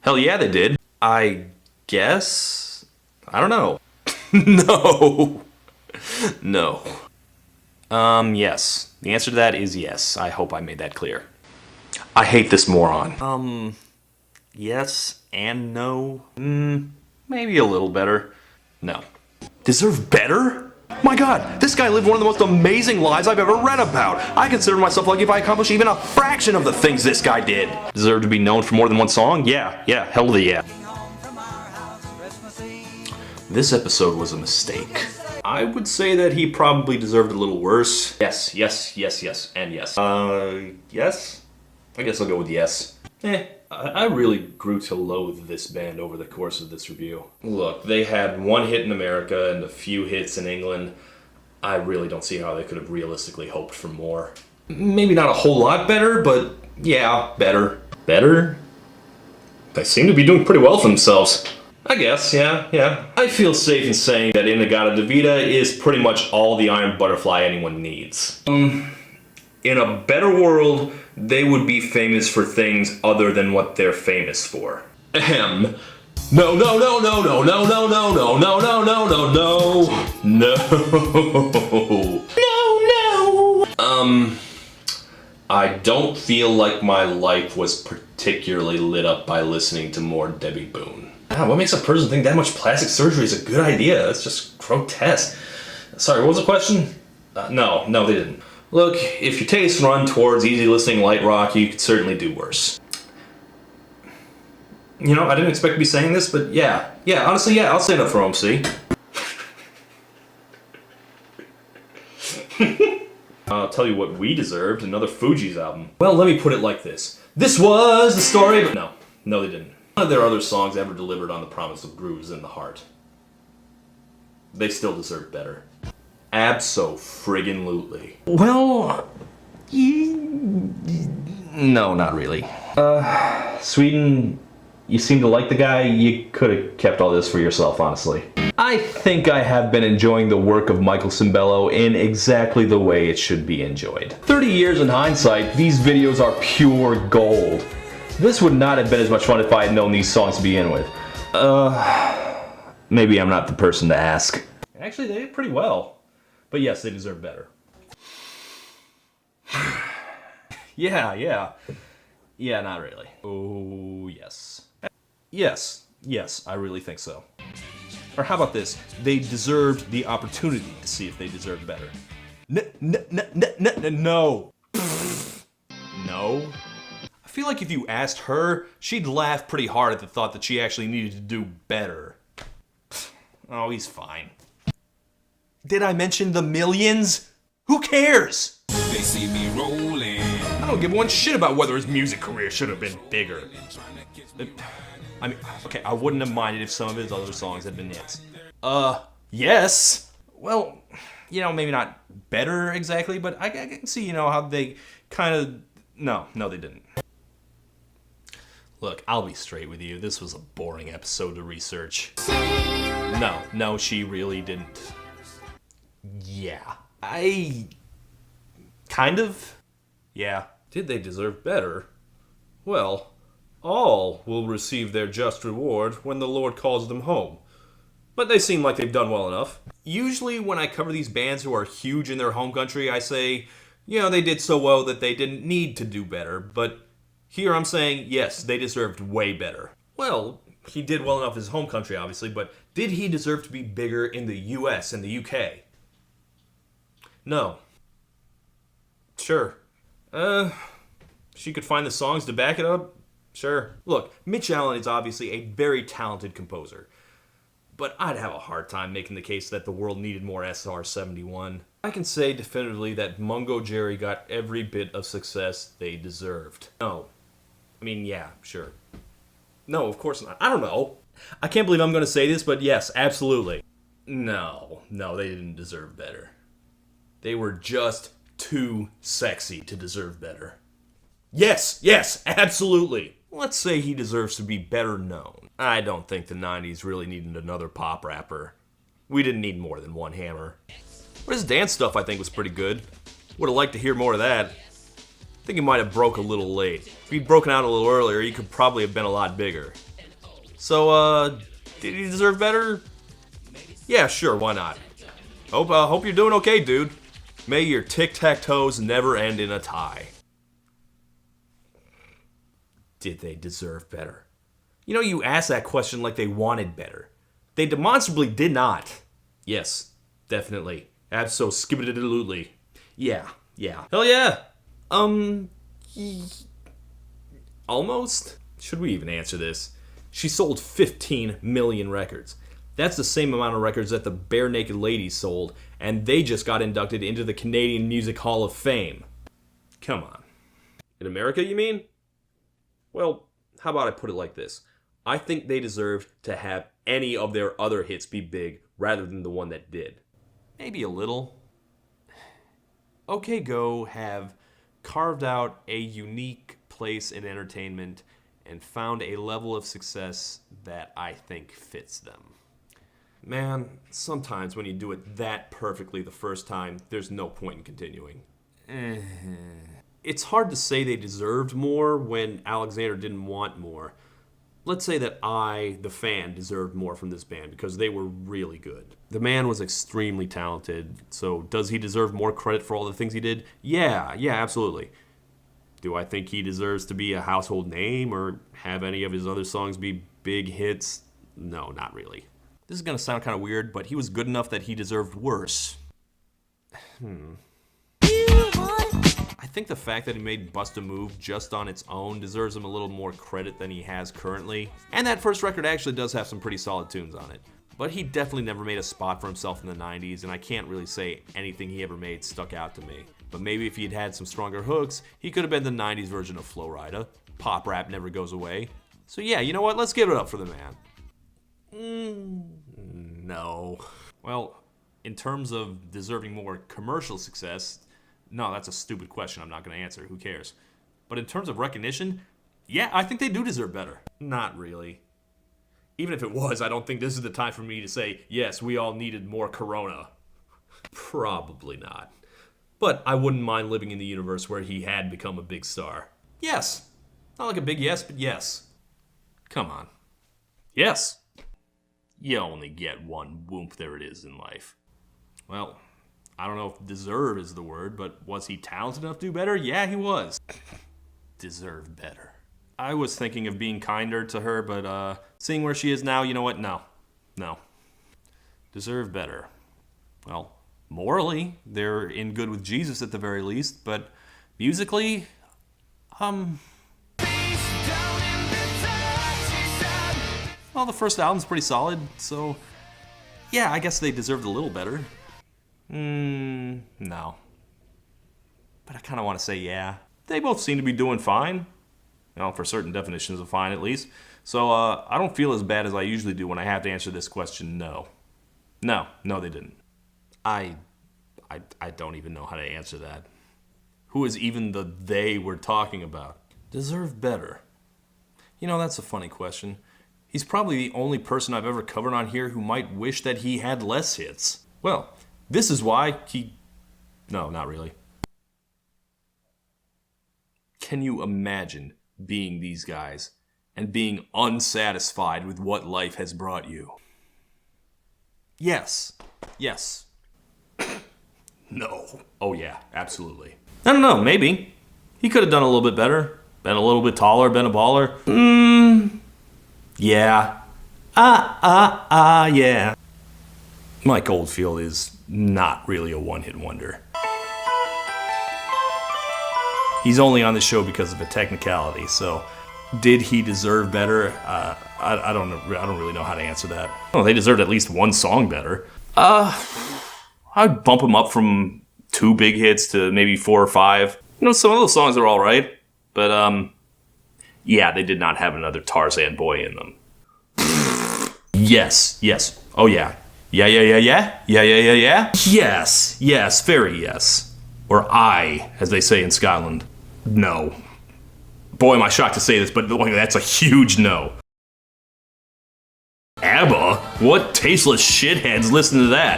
Hell yeah, they did. I guess? I don't know. No. No. Yes. The answer to that is yes. I hope I made that clear. I hate this moron. Yes and no. Maybe a little better. No. Deserve better? My god, this guy lived one of the most amazing lives I've ever read about. I consider myself lucky if I accomplish even a fraction of the things this guy did. Deserve to be known for more than one song? Yeah, hell yeah. This episode was a mistake. I would say that he probably deserved a little worse. Yes, and yes. Yes? I guess I'll go with yes. I really grew to loathe this band over the course of this review. Look, they had one hit in America and a few hits in England. I really don't see how they could have realistically hoped for more. Maybe not a whole lot better, but yeah, better. Better? They seem to be doing pretty well for themselves. I guess, yeah. I feel safe in saying that In-A-Gadda-Da-Vida is pretty much all the Iron Butterfly anyone needs. In a better world, they would be famous for things other tfor what they're famous for. Ahem. No. I don't feel like my life was particularly lit up by listening to more Debbie Boone. What makes a person think that much plastic surgery is a good idea? That's just grotesque. Sorry, what was the question? No, they didn't. Look, if your tastes run towards easy-listening light rock, you could certainly do worse. You know, I didn't expect to be saying this, but yeah, honestly, yeah, I'll stand up for OMC. I'll tell you what we deserved, another Fugees album. Well, let me put it like this. This was the story of... No, they didn't. None of their other songs ever delivered on the promise of grooves in the heart. They still deserve better. Abso-friggin-lutely. Well... No, not really. Sweden, you seem to like the guy. You could have kept all this for yourself, honestly. I think I have been enjoying the work of Michael Cimbello in exactly the way it should be enjoyed. 30 years in hindsight, these videos are pure gold. This would not have been as much fun if I had known these songs to begin with. Maybe I'm not the person to ask. Actually, they did pretty well. But yes, they deserve better. Yeah, not really. Oh, yes. Yes, I really think so. Or how about this? They deserved the opportunity to see if they deserved better. No. No? I feel like if you asked her, she'd laugh pretty hard at the thought that she actually needed to do better. Oh, he's fine. Did I mention the millions? Who cares? They see me rolling. I don't give one shit about whether his music career should have been bigger. I mean, okay, I wouldn't have minded if some of his other songs had been hits. Yes. Well, you know, maybe not better exactly, but I can see, you know, how they kind of... No, they didn't. Look, I'll be straight with you. This was a boring episode to research. No, she really didn't. Yeah. Kind of? Yeah. Did they deserve better? Well, all will receive their just reward when the Lord calls them home. But they seem like they've done well enough. Usually when I cover these bands who are huge in their home country, I say, you know, they did so well that they didn't need to do better. But here I'm saying, yes, they deserved way better. Well, he did well enough in his home country, obviously, but did he deserve to be bigger in the US and the UK? No. Sure. She could find the songs to back it up? Sure. Look, Mitch Allen is obviously a very talented composer. But I'd have a hard time making the case that the world needed more SR-71. I can say definitively that Mungo Jerry got every bit of success they deserved. No. I mean, yeah, sure. No, of course not. I don't know. I can't believe I'm going to say this, but yes, absolutely. No, they didn't deserve better. They were just too sexy to deserve better. Yes, absolutely. Let's say he deserves to be better known. I don't think the 90s really needed another pop rapper. We didn't need more than one Hammer. But his dance stuff I think was pretty good. Would have liked to hear more of that. think he might have broke a little late. If he'd broken out a little earlier, he could probably have been a lot bigger. So, did he deserve better? Yeah, sure, why not? Hope you're doing okay, dude. May your tic-tac-toes never end in a tie. Did they deserve better? You know, you asked that question like they wanted better. They demonstrably did not. Yes, definitely. Abso-skibbity-doodly. Yeah. Hell yeah. Almost? Should we even answer this? She sold 15 million records. That's the same amount of records that the Bare Naked Ladies sold, and they just got inducted into the Canadian Music Hall of Fame. Come on. In America, you mean? Well, how about I put it like this? I think they deserved to have any of their other hits be big rather than the one that did. Maybe a little. OK Go have carved out a unique place in entertainment and found a level of success that I think fits them. Man, sometimes when you do it that perfectly the first time, there's no point in continuing. It's hard to say they deserved more when Alexander didn't want more. Let's say that I, the fan, deserved more from this band because they were really good. The man was extremely talented, so does he deserve more credit for all the things he did? Yeah, absolutely. Do I think he deserves to be a household name or have any of his other songs be big hits? No, not really. This is going to sound kind of weird, but he was good enough that he deserved worse. I think the fact that he made Bust a Move just on its own deserves him a little more credit than he has currently. And that first record actually does have some pretty solid tunes on it. But he definitely never made a spot for himself in the 90s, and I can't really say anything he ever made stuck out to me. But maybe if he had had some stronger hooks, he could have been the 90s version of Flo Rida. Pop rap never goes away. So yeah, you know what? Let's give it up for the man. No. Well, in terms of deserving more commercial success, no, that's a stupid question I'm not going to answer. Who cares? But in terms of recognition, yeah, I think they do deserve better. Not really. Even if it was, I don't think this is the time for me to say, yes, we all needed more Corona. Probably not. But I wouldn't mind living in the universe where he had become a big star. Yes. Not like a big yes, but yes. Come on. Yes. You only get one whoomp, there it is in life. Well, I don't know if deserve is the word, but was he talented enough to do better? Yeah, he was. Deserve better. I was thinking of being kinder to her, but seeing where she is now, you know what? No. Deserve better. Well, morally, they're in good with Jesus at the very least, but musically, well, the first album's pretty solid, so yeah, I guess they deserved a little better. No. But I kind of want to say yeah. They both seem to be doing fine. Well, for certain definitions of fine, at least. So, I don't feel as bad as I usually do when I have to answer this question, no. No, they didn't. I don't even know how to answer that. Who is even the they we're talking about? Deserve better. You know, that's a funny question. He's probably the only person I've ever covered on here who might wish that he had less hits. Well, this is why he... No, not really. Can you imagine being these guys and being unsatisfied with what life has brought you? Yes. No. Oh yeah, absolutely. I don't know, maybe. He could have done a little bit better. Been a little bit taller, been a baller. Yeah. Yeah. Mike Oldfield is not really a one-hit wonder. He's only on the show because of a technicality, so did he deserve better? I don't really know how to answer that. Oh, they deserved at least one song better. I'd bump him up from 2 big hits to maybe 4 or 5. You know, some of those songs are all right, but yeah, they did not have another Tarzan boy in them. Yes. Oh yeah. Yeah. Yes, very yes. Or aye, as they say in Scotland. No. Boy, am I shocked to say this, but that's a huge no. ABBA? What tasteless shitheads listen to that?